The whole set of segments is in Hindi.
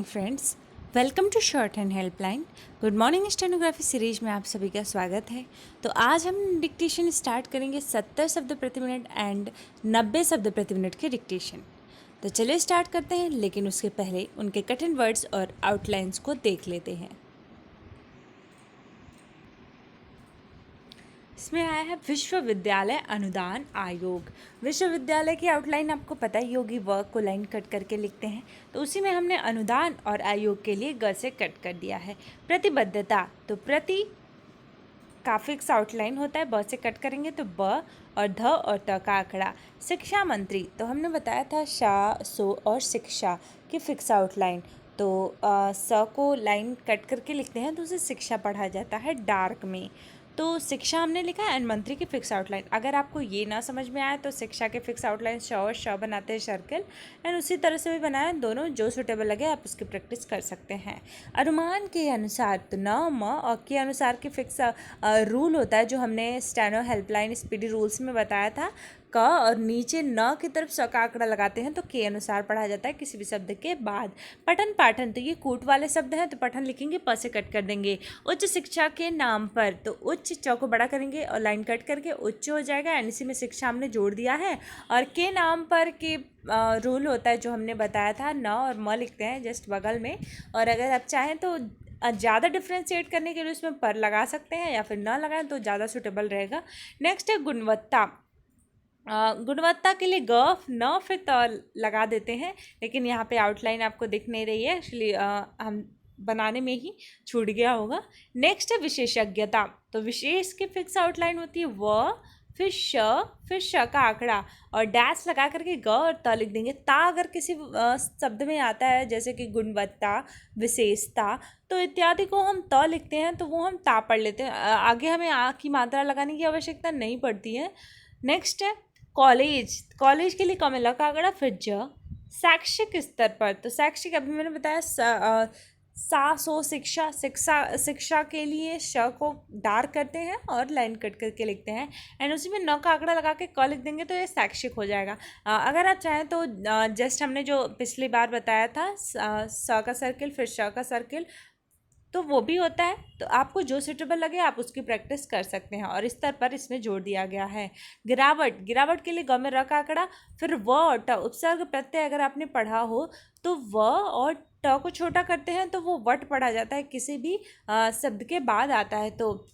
Friends, welcome to shorthand helpline. Good morning stenography series में आप सभी का स्वागत है। तो आज हम डिक्टेशन स्टार्ट करेंगे 70 शब्द प्रति मिनट एंड 90 शब्द प्रति मिनट के डिक्टेशन। तो चलिए स्टार्ट करते हैं, लेकिन उसके पहले उनके कठिन वर्ड्स और आउटलाइंस को देख लेते हैं। इसमें आया है विश्वविद्यालय अनुदान आयोग। विश्वविद्यालय की आउटलाइन आपको पता ही होगी, वर्क को लाइन कट करके लिखते हैं। तो उसी में हमने अनुदान और आयोग के लिए ग से कट कर दिया है। प्रतिबद्धता, तो प्रति का फिक्स आउटलाइन होता है, ब से कट करेंगे तो ब और ध और त का आंकड़ा। शिक्षा मंत्री, तो हमने बताया था शा, सो और शिक्षा की फिक्स आउटलाइन। तो स को लाइन कट करके लिखते हैं तो उसे शिक्षा पढ़ा जाता है डार्क में। तो शिक्षा हमने लिखा है एंड मंत्री की फिक्स आउटलाइन। अगर आपको ये ना समझ में आए तो शिक्षा के फिक्स आउटलाइन श और श बनाते हैं सर्कल, एंड उसी तरह से भी बनाए, दोनों जो सूटेबल लगे आप उसकी प्रैक्टिस कर सकते हैं। अनुमान के अनुसार, तो न म और के अनुसार की फिक्स रूल होता है जो हमने स्टेनो हेल्पलाइन स्पीडी रूल्स में बताया था। क और नीचे न की तरफ स का आंकड़ा लगाते हैं तो के अनुसार पढ़ा जाता है किसी भी शब्द के बाद। पठन पाठन, तो ये कूट वाले शब्द हैं तो पठन लिखेंगे, प से कट कर देंगे। उच्च शिक्षा के नाम पर, तो उच्च च को बड़ा करेंगे और लाइन कट करके उच्च हो जाएगा, एंड इसी में शिक्षा हमने जोड़ दिया है। और के नाम पर के रूल होता है जो हमने बताया था, न और म लिखते हैं जस्ट बगल में। और अगर आप चाहें तो ज़्यादा डिफ्रेंशिएट करने के लिए उसमें पर लगा सकते हैं, या फिर न लगाएं तो ज़्यादा सूटेबल रहेगा। नेक्स्ट है गुणवत्ता। गुणवत्ता के लिए ग न फिर त लगा देते हैं, लेकिन यहाँ पे आउटलाइन आपको दिख नहीं रही है, एक्चुअली हम बनाने में ही छूट गया होगा। नेक्स्ट है विशेषज्ञता, तो विशेष की फिक्स आउटलाइन होती है व फिर श का आंकड़ा और डैश लगा करके ग और त लिख देंगे। ता अगर किसी शब्द में आता है जैसे कि गुणवत्ता, विशेषता, तो इत्यादि को हम त लिखते हैं तो वो हम ता पढ़ लेते हैं, आगे हमें आ की मात्रा लगाने की आवश्यकता नहीं पड़ती है। नेक्स्ट है कॉलेज। कॉलेज के लिए कमेला का आंकड़ा फिर ज। शैक्षिक स्तर पर, तो शैक्षिक अभी मैंने बताया सा सो शिक्षा के लिए श को डार्क करते हैं और लाइन कट करके लिखते हैं, एंड उसी में न का आंकड़ा लगा के क लिख देंगे तो ये शैक्षिक हो जाएगा। अगर आप चाहें तो जस्ट हमने जो पिछली बार बताया था स का सर्किल फिर श का सर्किल, तो वो भी होता है। तो आपको जो सूटेबल लगे आप उसकी प्रैक्टिस कर सकते हैं, और इस स्तर पर इसमें जोड़ दिया गया है। गिरावट, गिरावट के लिए ग में र का आंकड़ा फिर व और ट, उपसर्ग प्रत्यय अगर आपने पढ़ा हो तो व और ट को छोटा करते हैं तो वो वट पढ़ा जाता है, किसी भी शब्द के बाद आता है। तो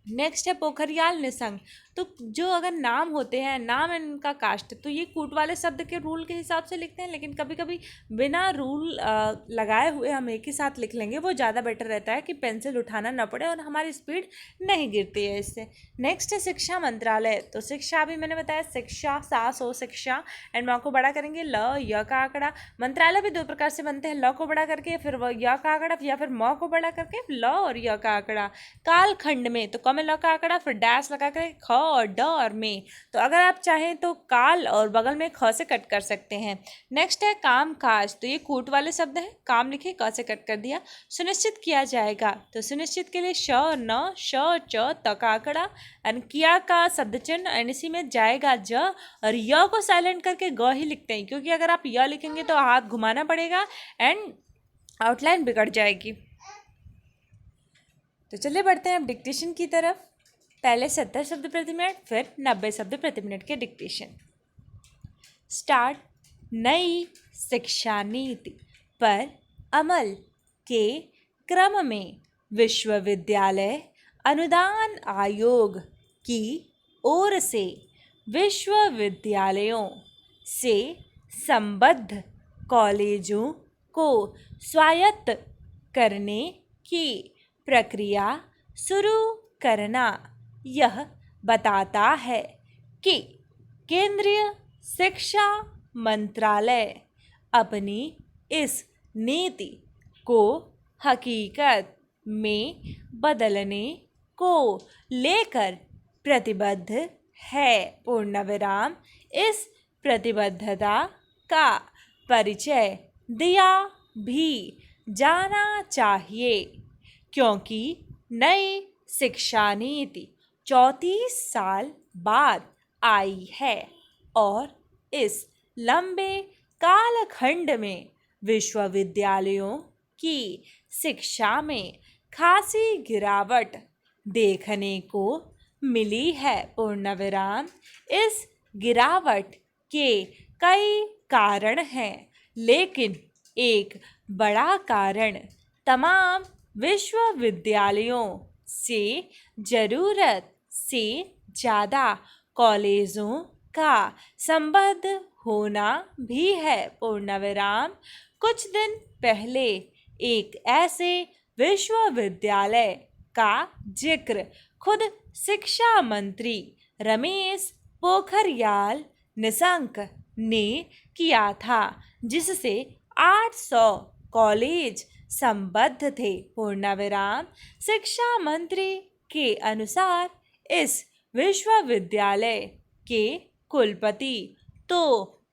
नेक्स्ट है पोखरियाल निसंग, तो जो अगर नाम होते हैं, नाम एंड उनका कास्ट, तो ये कूट वाले शब्द के रूल के हिसाब से लिखते हैं, लेकिन कभी कभी बिना रूल लगाए हुए हम एक ही साथ लिख लेंगे, वो ज़्यादा बेटर रहता है कि पेंसिल उठाना न पड़े और हमारी स्पीड नहीं गिरती है इससे। नेक्स्ट है शिक्षा मंत्रालय, तो शिक्षा भी मैंने बताया शिक्षा सा सो शिक्षा, एंड म को बड़ा करेंगे ल य का आंकड़ा। मंत्रालय भी दो प्रकार से बनते हैं, ल को बड़ा करके फिर व य का आंकड़ा, या फिर म को बड़ा करके ल और य का आंकड़ा। कालखंड में, तो कम ल का आंकड़ा फिर डैश लगा कर ख और ड और में, तो अगर आप चाहें तो काल और बगल में ख से कट कर सकते हैं। नेक्स्ट है काम काज, तो ये कूट वाले शब्द हैं, काम लिखे क से कट कर दिया। सुनिश्चित किया जाएगा, तो सुनिश्चित के लिए श न श च त का आंकड़ा, एंड किया का शब्द चिन्ह, एंड इसी में जाएगा ज, और य को साइलेंट करके ग ही लिखते हैं, क्योंकि अगर आप य लिखेंगे तो हाथ घुमाना पड़ेगा एंड आउटलाइन बिगड़ जाएगी। तो चलिए बढ़ते हैं अब डिक्टेशन की तरफ। पहले 70 शब्द प्रति मिनट फिर 90 शब्द प्रति मिनट के डिक्टेशन। स्टार्ट। नई शिक्षा नीति पर अमल के क्रम में विश्वविद्यालय अनुदान आयोग की ओर से विश्वविद्यालयों से संबद्ध कॉलेजों को स्वायत्त करने की प्रक्रिया शुरू करना यह बताता है कि केंद्रीय शिक्षा मंत्रालय अपनी इस नीति को हकीकत में बदलने को लेकर प्रतिबद्ध है। पूर्ण विराम। इस प्रतिबद्धता का परिचय दिया भी जाना चाहिए, क्योंकि नई शिक्षा नीति 34 साल बाद आई है और इस लंबे कालखंड में विश्वविद्यालयों की शिक्षा में खासी गिरावट देखने को मिली है पूर्ण विराम। इस गिरावट के कई कारण हैं, लेकिन एक बड़ा कारण तमाम विश्वविद्यालयों से ज़रूरत से ज़्यादा कॉलेजों का संबद्ध होना भी है पूर्ण विराम। कुछ दिन पहले एक ऐसे विश्वविद्यालय का जिक्र खुद शिक्षा मंत्री रमेश पोखरियाल निशंक ने किया था, जिससे 800 कॉलेज संबद्ध थे पूर्ण विराम। शिक्षा मंत्री के अनुसार इस विश्वविद्यालय के कुलपति तो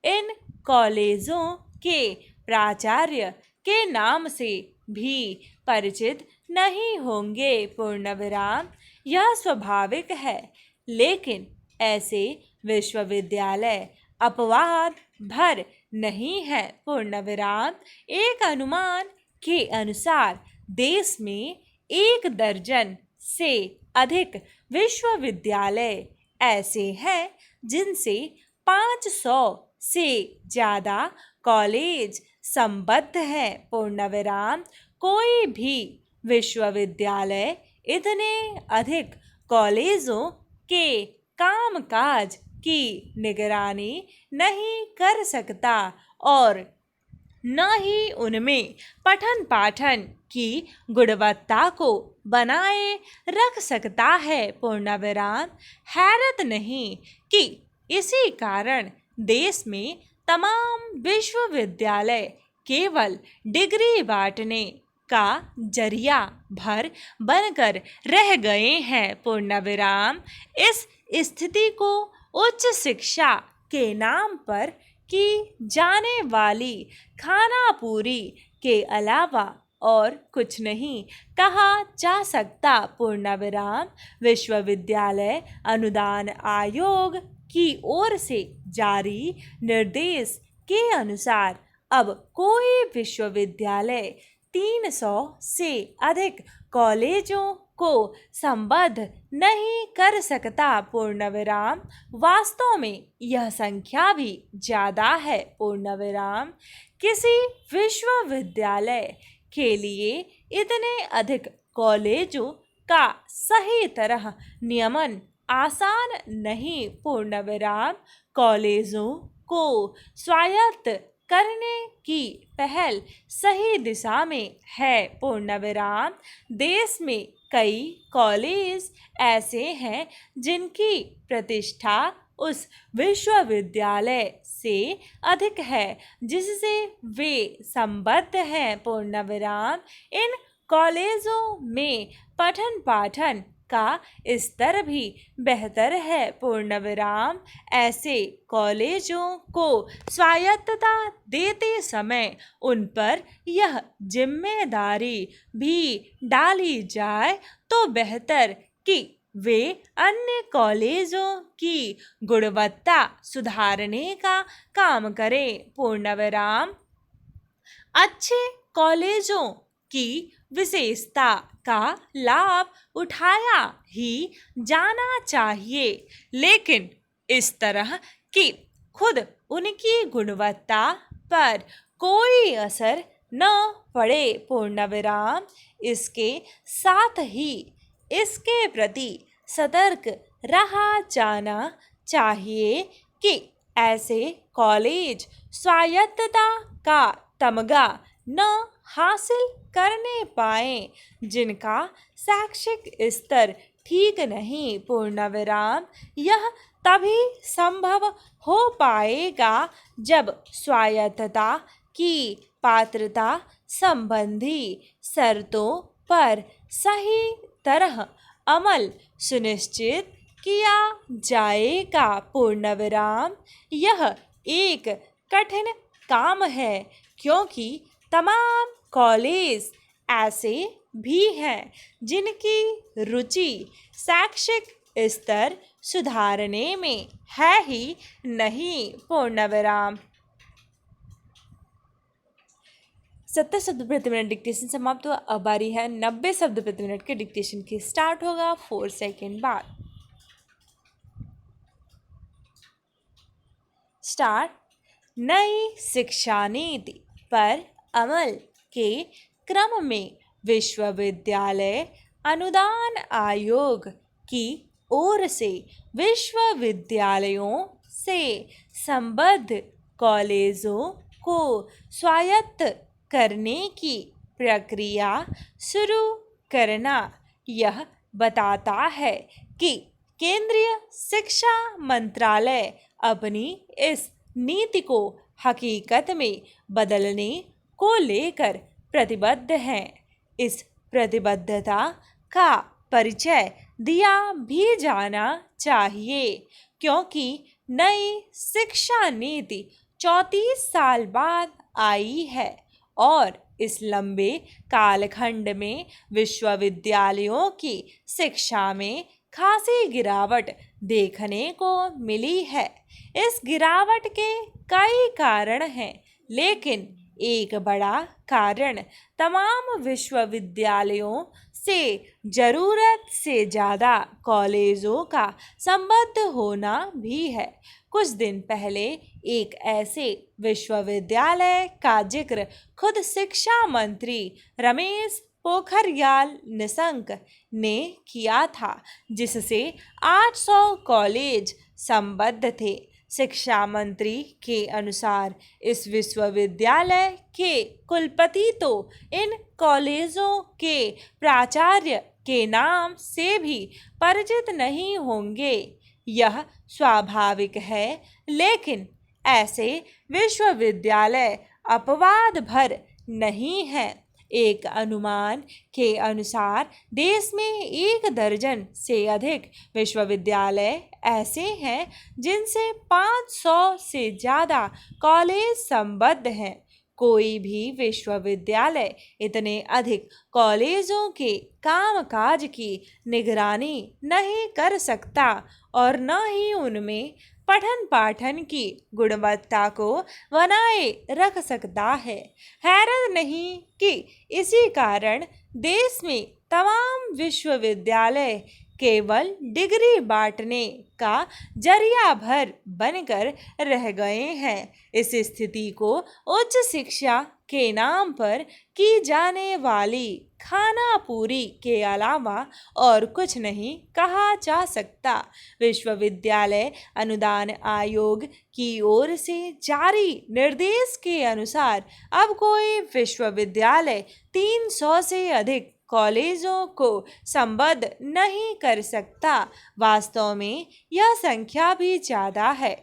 इन कॉलेजों के प्राचार्य के नाम से भी परिचित नहीं होंगे पूर्ण विराम। यह स्वाभाविक है, लेकिन ऐसे विश्वविद्यालय अपवाद भर नहीं है पूर्ण विराम। एक अनुमान के अनुसार देश में 1 दर्जन से अधिक विश्वविद्यालय ऐसे हैं जिनसे 500 से ज़्यादा कॉलेज संबद्ध हैं पूर्ण विराम। कोई भी विश्वविद्यालय इतने अधिक कॉलेजों के कामकाज की निगरानी नहीं कर सकता और न ही उनमें पठन पाठन की गुणवत्ता को बनाए रख सकता है पूर्ण विराम। हैरत नहीं कि इसी कारण देश में तमाम विश्वविद्यालय केवल डिग्री बांटने का जरिया भर बनकर रह गए हैं पूर्ण विराम। इस स्थिति को उच्च शिक्षा के नाम पर की जाने वाली खानापूरी के अलावा और कुछ नहीं कहा जा सकता पूर्ण विराम। विश्वविद्यालय अनुदान आयोग की ओर से जारी निर्देश के अनुसार अब कोई विश्वविद्यालय 300 से अधिक कॉलेजों को संबद्ध नहीं कर सकता पूर्ण विराम। वास्तव में यह संख्या भी ज़्यादा है पूर्ण विराम। किसी विश्वविद्यालय के लिए इतने अधिक कॉलेजों का सही तरह नियमन आसान नहीं पूर्ण विराम। कॉलेजों को स्वायत्त करने की पहल सही दिशा में है पूर्ण विराम। देश में कई कॉलेज ऐसे हैं जिनकी प्रतिष्ठा उस विश्वविद्यालय से अधिक है जिससे वे संबद्ध हैं पूर्ण विराम। इन कॉलेजों में पठन पाठन का स्तर भी बेहतर है पूर्ण विराम। ऐसे कॉलेजों को स्वायत्तता देते समय उन पर यह जिम्मेदारी भी डाली जाए तो बेहतर कि वे अन्य कॉलेजों की गुणवत्ता सुधारने का काम करें पूर्ण विराम। अच्छे कॉलेजों की विशेषता का लाभ उठाया ही जाना चाहिए, लेकिन इस तरह कि खुद उनकी गुणवत्ता पर कोई असर न पड़े पूर्ण विराम। इसके साथ ही इसके प्रति सतर्क रहा जाना चाहिए कि ऐसे कॉलेज स्वायत्तता का तमगा न हासिल करने पाए जिनका शैक्षिक स्तर ठीक नहीं पूर्ण विराम। यह तभी संभव हो पाएगा जब स्वायत्तता की पात्रता संबंधी शर्तों पर सही तरह अमल सुनिश्चित किया जाएगा पूर्ण विराम। यह एक कठिन काम है क्योंकि तमाम कॉलेज ऐसे भी हैं जिनकी रुचि शैक्षिक स्तर सुधारने में है ही नहीं पूर्ण विराम। 70 शब्द प्रति मिनट डिक्टेशन समाप्त हुआ। अब बारी है 90 शब्द प्रति मिनट के डिक्टेशन की। स्टार्ट होगा 4 सेकेंड बाद। स्टार्ट। नई शिक्षा नीति पर अमल के क्रम में विश्वविद्यालय अनुदान आयोग की ओर से विश्वविद्यालयों से संबद्ध कॉलेजों को स्वायत्त करने की प्रक्रिया शुरू करना यह बताता है कि केंद्रीय शिक्षा मंत्रालय अपनी इस नीति को हकीकत में बदलने को लेकर प्रतिबद्ध है। इस प्रतिबद्धता का परिचय दिया भी जाना चाहिए क्योंकि नई शिक्षा नीति 34 साल बाद आई है और इस लंबे कालखंड में विश्वविद्यालयों की शिक्षा में खासी गिरावट देखने को मिली है। इस गिरावट के कई कारण हैं, लेकिन एक बड़ा कारण तमाम विश्वविद्यालयों से ज़रूरत से ज़्यादा कॉलेजों का संबद्ध होना भी है। कुछ दिन पहले एक ऐसे विश्वविद्यालय का जिक्र खुद शिक्षा मंत्री रमेश पोखरियाल निशंक ने किया था, जिससे 800 कॉलेज संबद्ध थे। शिक्षा मंत्री के अनुसार इस विश्वविद्यालय के कुलपति तो इन कॉलेजों के प्राचार्य के नाम से भी परिचित नहीं होंगे। यह स्वाभाविक है, लेकिन ऐसे विश्वविद्यालय अपवाद भर नहीं हैं। एक अनुमान के अनुसार देश में 1 दर्जन से अधिक विश्वविद्यालय ऐसे हैं जिनसे 500 से ज़्यादा कॉलेज संबद्ध हैं। कोई भी विश्वविद्यालय इतने अधिक कॉलेजों के कामकाज की निगरानी नहीं कर सकता और न ही उनमें पठन पाठन की गुणवत्ता को बनाए रख सकता है। हैरत नहीं कि इसी कारण देश में तमाम विश्वविद्यालय केवल डिग्री बांटने का जरिया भर बनकर रह गए हैं। इस स्थिति को उच्च शिक्षा के नाम पर की जाने वाली खानापूरी के अलावा और कुछ नहीं कहा जा सकता। विश्वविद्यालय अनुदान आयोग की ओर से जारी निर्देश के अनुसार अब कोई विश्वविद्यालय 300 से अधिक कॉलेजों को संबद्ध नहीं कर सकता। वास्तव में यह संख्या भी ज़्यादा है।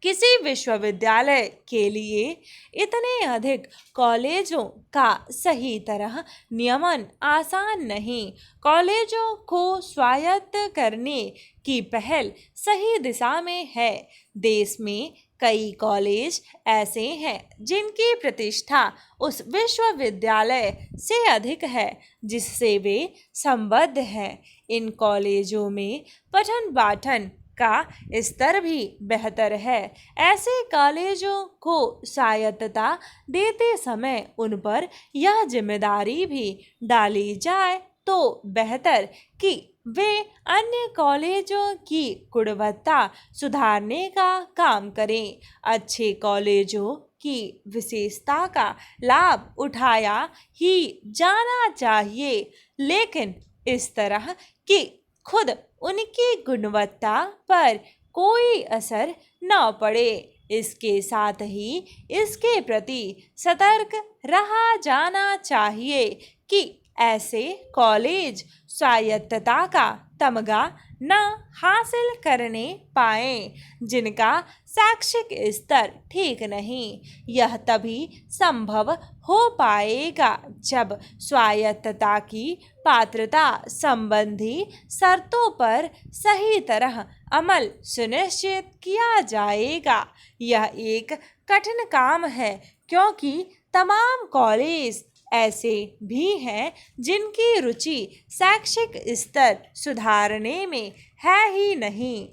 किसी विश्वविद्यालय के लिए इतने अधिक कॉलेजों का सही तरह नियमन आसान नहीं। कॉलेजों को स्वायत्त करने की पहल सही दिशा में है। देश में कई कॉलेज ऐसे हैं जिनकी प्रतिष्ठा उस विश्वविद्यालय से अधिक है जिससे वे संबद्ध हैं। इन कॉलेजों में पठन पाठन का स्तर भी बेहतर है। ऐसे कॉलेजों को स्वायत्तता देते समय उन पर यह जिम्मेदारी भी डाली जाए तो बेहतर कि वे अन्य कॉलेजों की गुणवत्ता सुधारने का काम करें। अच्छे कॉलेजों की विशेषता का लाभ उठाया ही जाना चाहिए, लेकिन इस तरह कि खुद उनकी गुणवत्ता पर कोई असर न पड़े। इसके साथ ही इसके प्रति सतर्क रहा जाना चाहिए कि ऐसे कॉलेज स्वायत्तता का तमगा न हासिल करने पाएं जिनका शैक्षिक स्तर ठीक नहीं। यह तभी संभव हो पाएगा जब स्वायत्तता की पात्रता संबंधी शर्तों पर सही तरह अमल सुनिश्चित किया जाएगा। यह एक कठिन काम है क्योंकि तमाम कॉलेज ऐसे भी हैं जिनकी रुचि शैक्षिक स्तर सुधारने में है ही नहीं।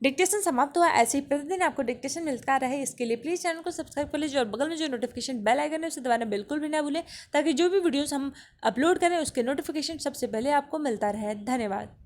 डिक्टेशन समाप्त हुआ। ऐसे ही प्रतिदिन आपको डिक्टेशन मिलता रहे, इसके लिए प्लीज़ चैनल को सब्सक्राइब कर लीजिए और बगल में जो नोटिफिकेशन बेल आइकन है उसे दबाना बिल्कुल भी ना भूलें, ताकि जो भी वीडियोस हम अपलोड करें उसके नोटिफिकेशन सबसे पहले आपको मिलता रहे। धन्यवाद।